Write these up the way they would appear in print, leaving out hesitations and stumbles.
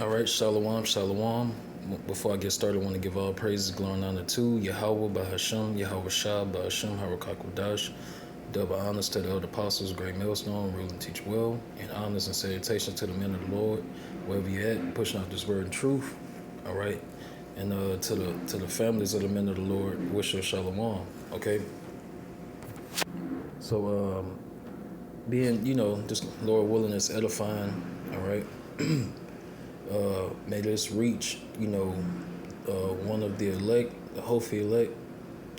All right, shalom, shalom. Before I get started, I want to give all praises, glory, and honor to Yahweh, Bahashem, Yahweh Shah, Bahashem, Harakakwadash. Double honors to the elder apostles, great millstone, rule and teach well, and honors and salutations to the men of the Lord, wherever you at, pushing out this word and truth. All right, and to the families of the men of the Lord, wish you shalom. Okay, so being just Lord willing is edifying. All right. May this reach, one of the elect, the hopefully elect,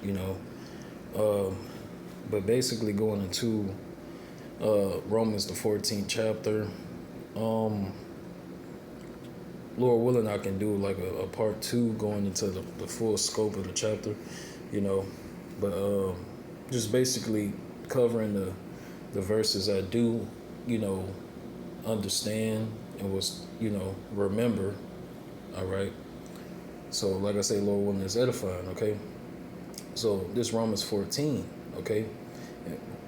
you know. But basically going into Romans the 14th chapter, Lord willing, I can do like a part two going into the full scope of the chapter, you know. But just basically covering the verses I do, understand and was, remember. All right. So like I say, Lord willing is edifying. Okay. So this Romans 14. Okay.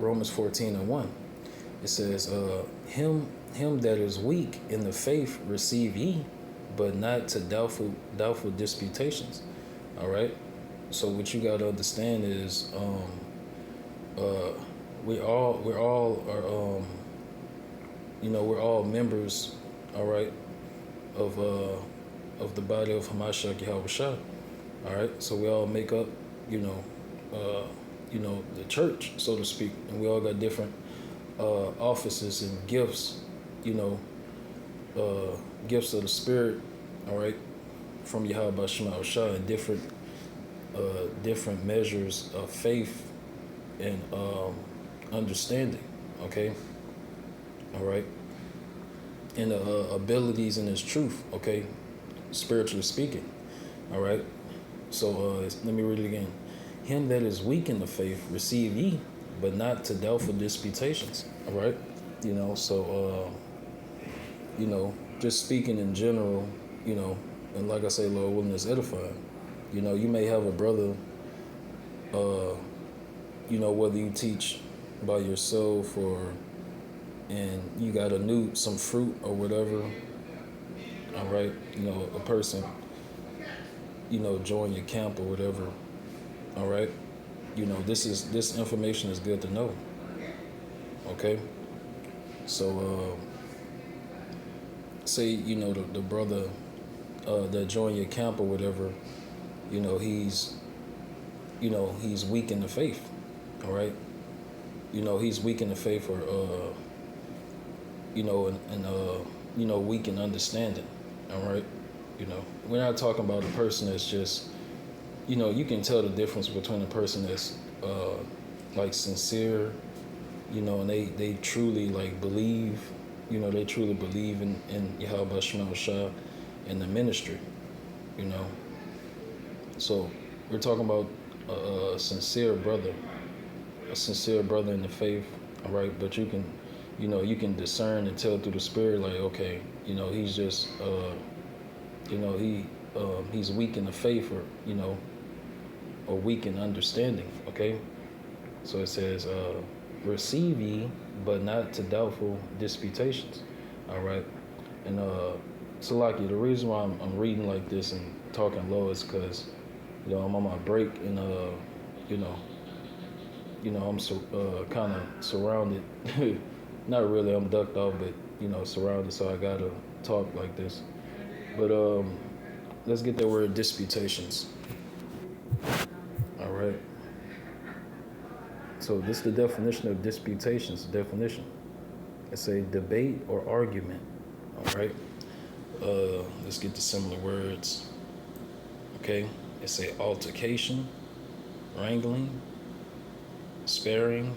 Romans 14:1. It says, him that is weak in the faith receive ye, but not to doubtful disputations. All right. So what you got to understand is, we're all members, all right, of the body of Hamashiach Yahweh Shah. All right, so we all make up, the church, so to speak, and we all got different offices and gifts, gifts of the Spirit, all right, from Yahweh Shah, and different measures of faith and understanding. Okay, all right, and abilities in His truth. Okay, spiritually speaking. All right. So let me read it again. Him that is weak in the faith receive ye, but not to doubtful disputations. All right. So just speaking in general, and like I say, Lord willing is edifying. You may have a brother, whether you teach by yourself and you got some fruit or whatever. All right. A person, join your camp or whatever. All right. This information is good to know. Okay. So, say, the brother that joined your camp or whatever, he's weak in the faith. All right. He's weak in the faith or, weak in understanding. All right. We're not talking about a person that's just, you can tell the difference between a person that's like sincere, and they truly like believe, they truly believe in Yahweh Shah and the ministry, So we're talking about a sincere brother in the faith, all right? But you can discern and tell through the Spirit, like, okay, he's just, he's weak in the faith or weak in understanding, okay? So it says, receive ye, but not to doubtful disputations, all right? And Salaki, the reason why I'm reading like this and talking low is because, I'm on my break and, I'm kind of surrounded. Not really, I'm ducked off, but, surrounded, so I got to talk like this. But let's get that word disputations. All right. So this is the definition of disputations. Definition. It's a debate or argument. All right. Let's get the similar words. Okay. It's a altercation, wrangling, sparing,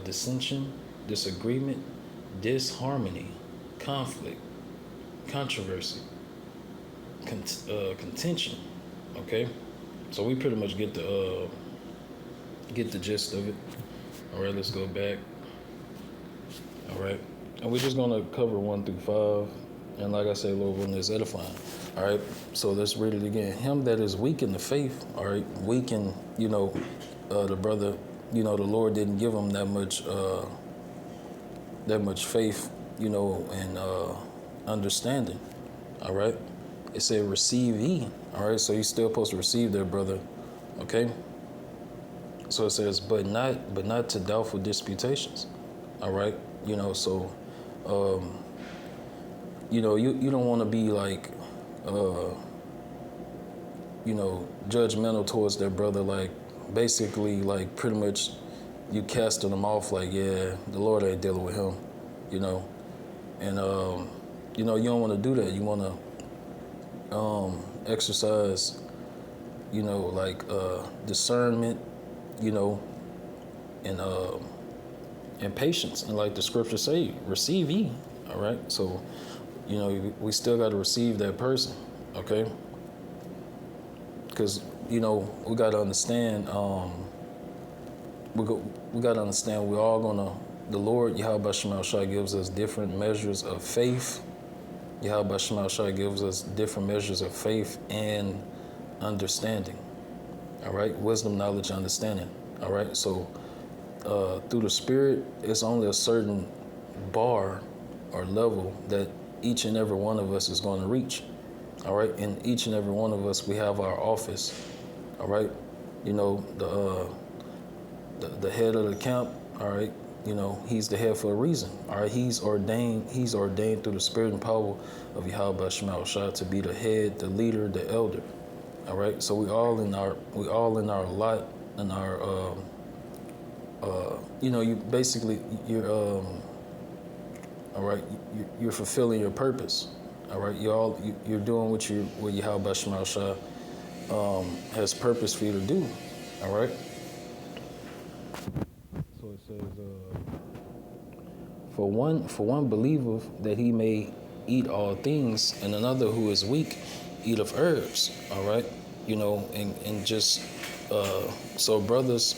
dissension, disagreement, disharmony, conflict, controversy, contention. Okay, so we pretty much get the gist of it. All right, let's go back. All right, and we're just gonna cover 1 through 5, and like I say, Lord willing is edifying. All right, so let's read it again. Him that is weak in the faith, all right, weak in the brother, the Lord didn't give him that much faith, and understanding. All right. It said receive ye. All right. So you're still supposed to receive that, brother. Okay. So it says, but not to doubtful disputations. All right. So you don't want to be like judgmental towards that brother, like basically like pretty much you casting him off like, yeah, the Lord ain't dealing with him, and you don't want to do that. You want to exercise like discernment, and patience, and like the scriptures say, receive ye. All right. So we still got to receive that person. Okay. Because we got to understand, we got to understand we're all gonna, the Lord Yahweh Shema Shai gives us different measures of faith. Yahweh Shema Shai gives us different measures of faith and understanding. All right, wisdom, knowledge, understanding. All right, so through the Spirit, it's only a certain bar or level that each and every one of us is going to reach. All right, and each and every one of us, we have our office. All right, the head of the camp. All right, he's the head for a reason. All right, he's ordained through the Spirit and power of Yahweh Shema Shai to be the head, the leader, the elder. All right, so we all in our lot, in our you basically you're all right, you're fulfilling your purpose. All right, you're doing what Yahweh Shema Shai has purpose for you to do. All right. So it says, for one believeth that he may eat all things, and another who is weak eat of herbs. All right, and just so brothers,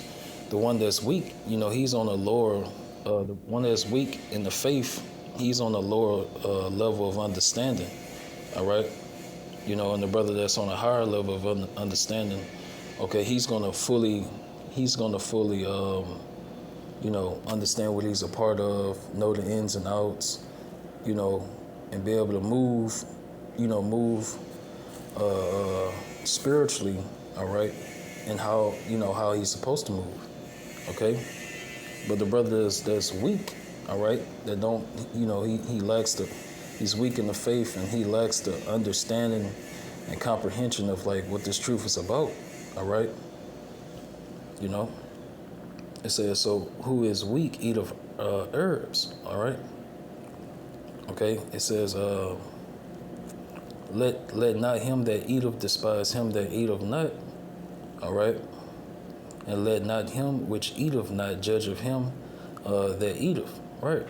the one that's weak, he's on a lower. The one that's weak in the faith, he's on a lower level of understanding. All right, and the brother that's on a higher level of understanding, okay, he's gonna fully understand what he's a part of, know the ins and outs, and be able to move spiritually, all right, and how he's supposed to move, okay. But the brother that's weak, all right, that don't, he's weak in the faith, and he lacks the understanding and comprehension of like what this truth is about, all right. It says, so who is weak eat of herbs, all right. Okay, it says, let not him that eateth despise him that eateth not, all right. And let not him which eateth not judge of him that eateth, right.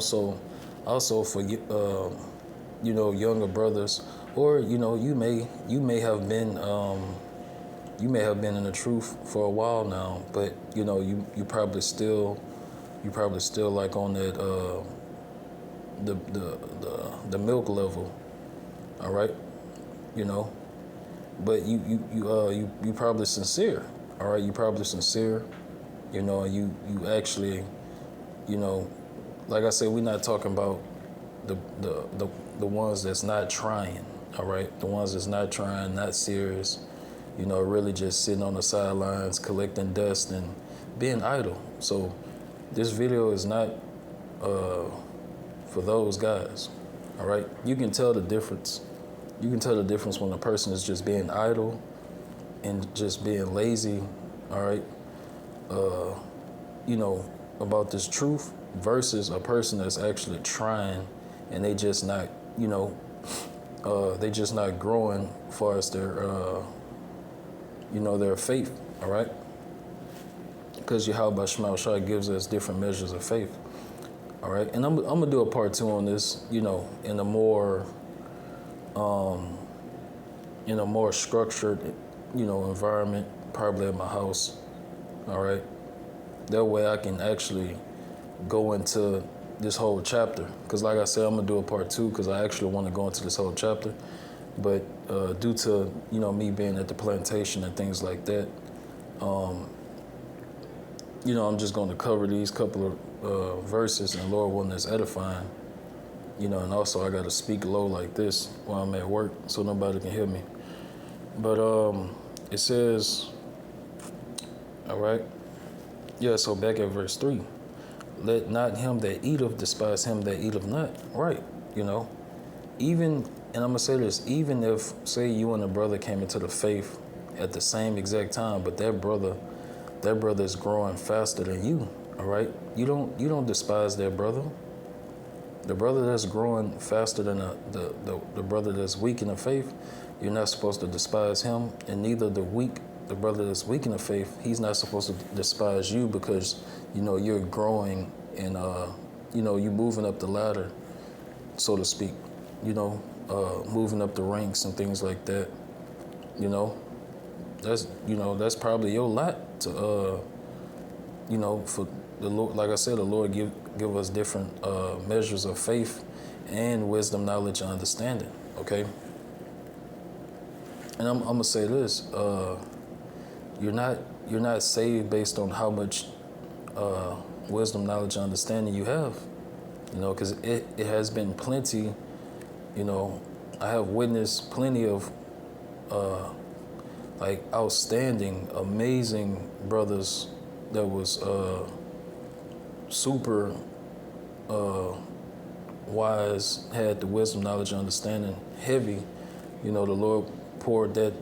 So also for younger brothers, or you may have been in the truth for a while now, but you probably still like on that the milk level, all right. But you probably sincere, all right. You probably sincere, and you actually, like I said, we're not talking about the ones that's not trying, all right. The ones that's not trying, not serious, really just sitting on the sidelines collecting dust and being idle. So this video is not for those guys, all right. You can tell the difference. You can tell the difference when a person is just being idle and just being lazy, all right, about this truth versus a person that's actually trying and they just not, they just not growing as far as their, their faith, all right? Because Yahweh Shema Shai gives us different measures of faith, all right? And I'm going to do a part 2 on this, in a more structured, environment, probably at my house, all right? That way I can actually go into this whole chapter. Because like I said, I'm going to do a part 2 because I actually want to go into this whole chapter. But due to, me being at the plantation and things like that, I'm just going to cover these couple of verses, and Lord willing, that's edifying, And also I got to speak low like this while I'm at work so nobody can hear me. But it says, all right, yeah, so back at verse 3, let not him that eateth despise him that eateth not. Right, even, and I'm going to say this, even if, say, you and a brother came into the faith at the same exact time, but that brother is growing faster than you, all right? You don't despise that brother. The brother that's growing faster than the brother that's weak in the faith, you're not supposed to despise him, and neither the brother that's weak in the faith, he's not supposed to despise you because, you're growing and, you're moving up the ladder, so to speak, moving up the ranks and things like that, that's probably your lot to, for the Lord, like I said, the Lord give us different measures of faith and wisdom, knowledge, and understanding. Okay. And I'm gonna say this: you're not saved based on how much wisdom, knowledge, and understanding you have. Because it has been plenty. I have witnessed plenty of like outstanding, amazing brothers that was super wise, had the wisdom, knowledge, and understanding heavy. The Lord poured that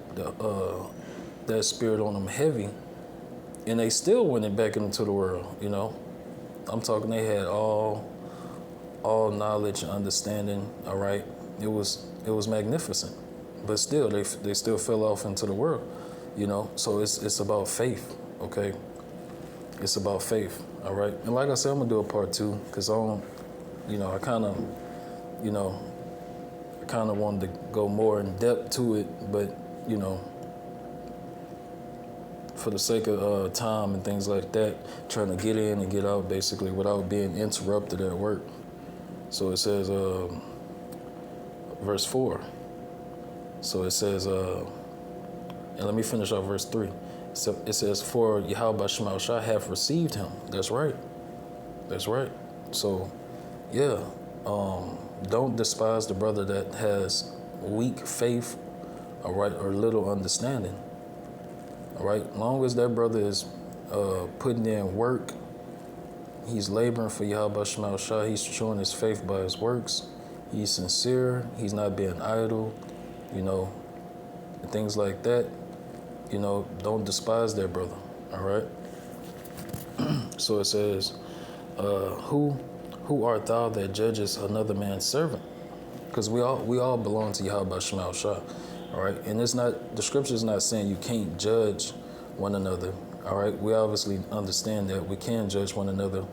spirit on them heavy, and they still went it back into the world. I'm talking, they had all knowledge and understanding. All right, it was magnificent, but still they still fell off into the world. So it's about faith. Okay, it's about faith. All right, and like I said, I'm gonna do a part 2 because I don't, I kind of wanted to go more in depth to it, but for the sake of time and things like that, trying to get in and get out basically without being interrupted at work. So it says, verse 4. So it says, and let me finish off verse 3. So it says, for Yahweh Shema Shah have received him. That's right. So, yeah, don't despise the brother that has weak faith, all right, or little understanding. All right, long as that brother is putting in work, he's laboring for Yahweh Shema Shah, he's showing his faith by his works, he's sincere, he's not being idle, and things like that. Don't despise that brother, all right? So it says, who art thou that judges another man's servant? Because we all belong to Yahweh Shema Shah, all right? And the scripture is not saying you can't judge one another, all right? We obviously understand that we can judge one another,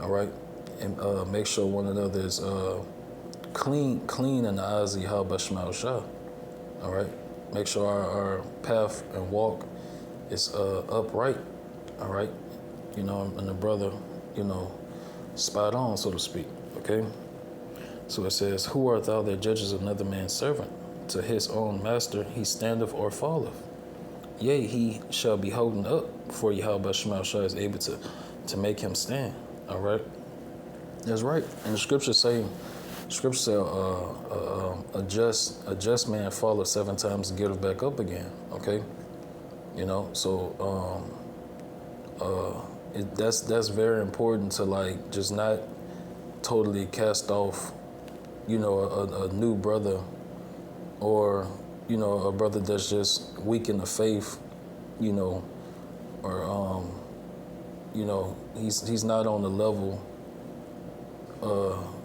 all right? And make sure one another is clean in the eyes of Yahweh Shema Shah, all right? Make sure our path and walk is upright, all right? And the brother, spot on, so to speak, okay? So it says, who art thou that judges another man's servant? To his own master he standeth or falleth. Yea, he shall be holding up, for Yahweh Shema Shah is able to make him stand, all right? That's right. And the scripture say, a just man falleth 7 times and getteth back up again. Okay, so that's very important to like just not totally cast off, a new brother or a brother that's just weak in the faith, or he's not on the level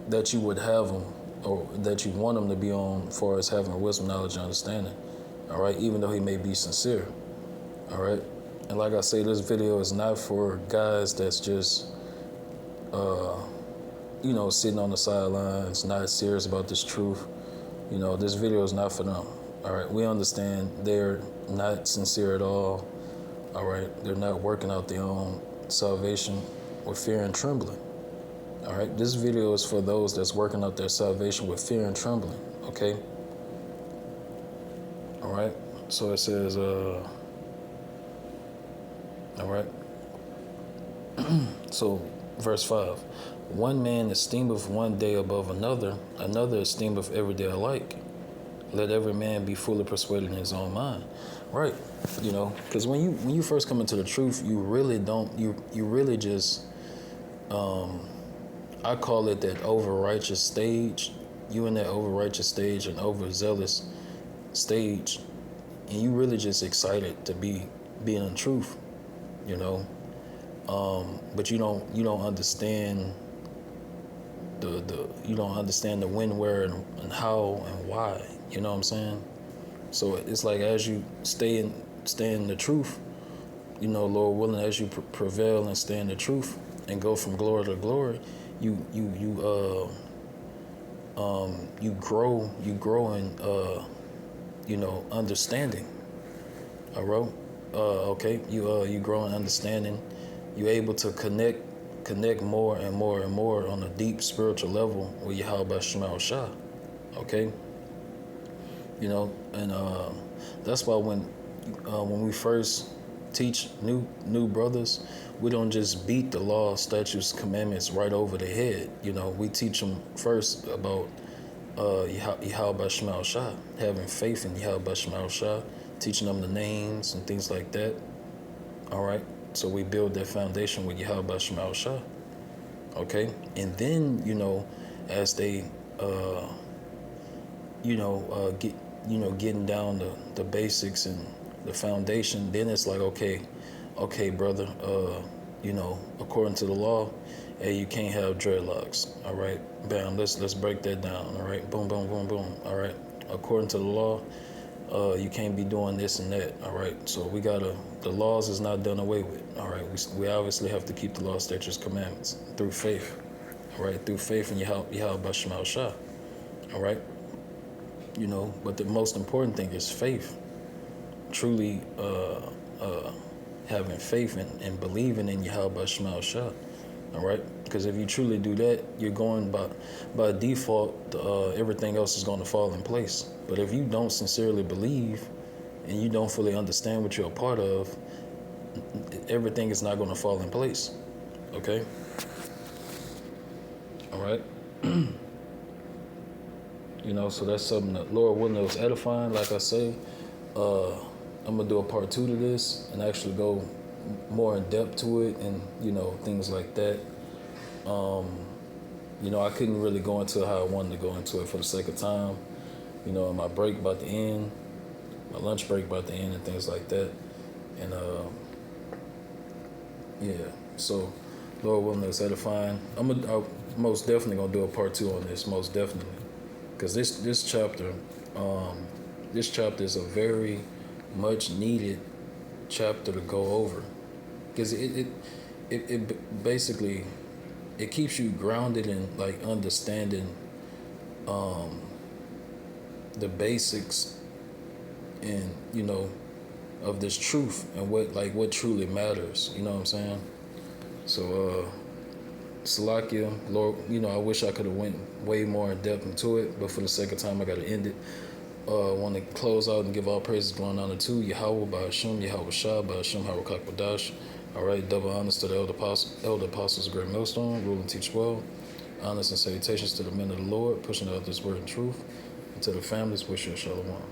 that you would have him or that you want him to be on as far as having wisdom, knowledge, and understanding, all right, even though he may be sincere, all right? And like I say, this video is not for guys that's just, sitting on the sidelines, not serious about this truth. This video is not for them, all right? We understand they're not sincere at all right? They're not working out their own salvation with fear and trembling. All right, this video is for those that's working out their salvation with fear and trembling, okay? All right, so it says, all right. So, verse 5, One man esteemeth one day above another, another esteemeth every day alike. Let every man be fully persuaded in his own mind. Right. Because when you first come into the truth, you really don't, you really just, I call it that over righteous stage. You in that over righteous stage and overzealous stage, and you really just excited to be being in truth, you know. But you don't understand the you don't understand the when, where, and how and why. You know what I'm saying? So it's like as you stay in the truth, Lord willing, as you prevail and stay in the truth and go from glory to glory, you grow in understanding. All right. Okay. You grow in understanding. You're able to connect more and more and more on a deep spiritual level with Yahweh Shema Shah. Okay. And that's why when we first teach new brothers, we don't just beat the law, statutes, commandments right over their head. We teach them first about Yahweh Shema Shah, having faith in Yahweh Shema Shah, teaching them the names and things like that. All right. So we build that foundation with Yahweh Shema Shah. Okay. And then, as they, getting down the basics and the foundation, then it's like, okay, brother, according to the law, hey, you can't have dreadlocks. All right. Bam. Let's break that down. All right. Boom, boom, boom, boom. All right. According to the law, you can't be doing this and that. All right. So the laws is not done away with. All right. We obviously have to keep the law, statutes, commandments through faith. All right. Through faith in Yahweh Shema Shah. All right. But the most important thing is faith. Truly having faith and believing in Yahweh Shema Shah. All right. Because if you truly do that, you're going by default, everything else is going to fall in place. But if you don't sincerely believe and you don't fully understand what you're a part of, everything is not going to fall in place. Okay? All right? So that's something that Lord willing was edifying. Like I say, I'm going to do a part 2 to this and actually go more in depth to it and, things like that. I couldn't really go into how I wanted to go into it for the sake of time. My break about to end, my lunch break about to end and things like that. And, so Lord willing, it's edifying. I'm most definitely going to do a part 2 on this, most definitely. Because this chapter is a very much needed chapter to go over. Because it basically, it keeps you grounded in like understanding the basics and of this truth and what truly matters. You know what I'm saying? So Salakia, Lord, I wish I could have went way more in depth into it, but for the sake of time I gotta end it. I want to close out and give all praises going on to Yahweh by Hashem, Yahweh Shah by Hashem Harakak Badash. All right, double honors to the elder apostles of Great Millstone, rule and teach well. Honors and salutations to the men of the Lord, pushing out this word and truth. And to the families, wish you a shalom.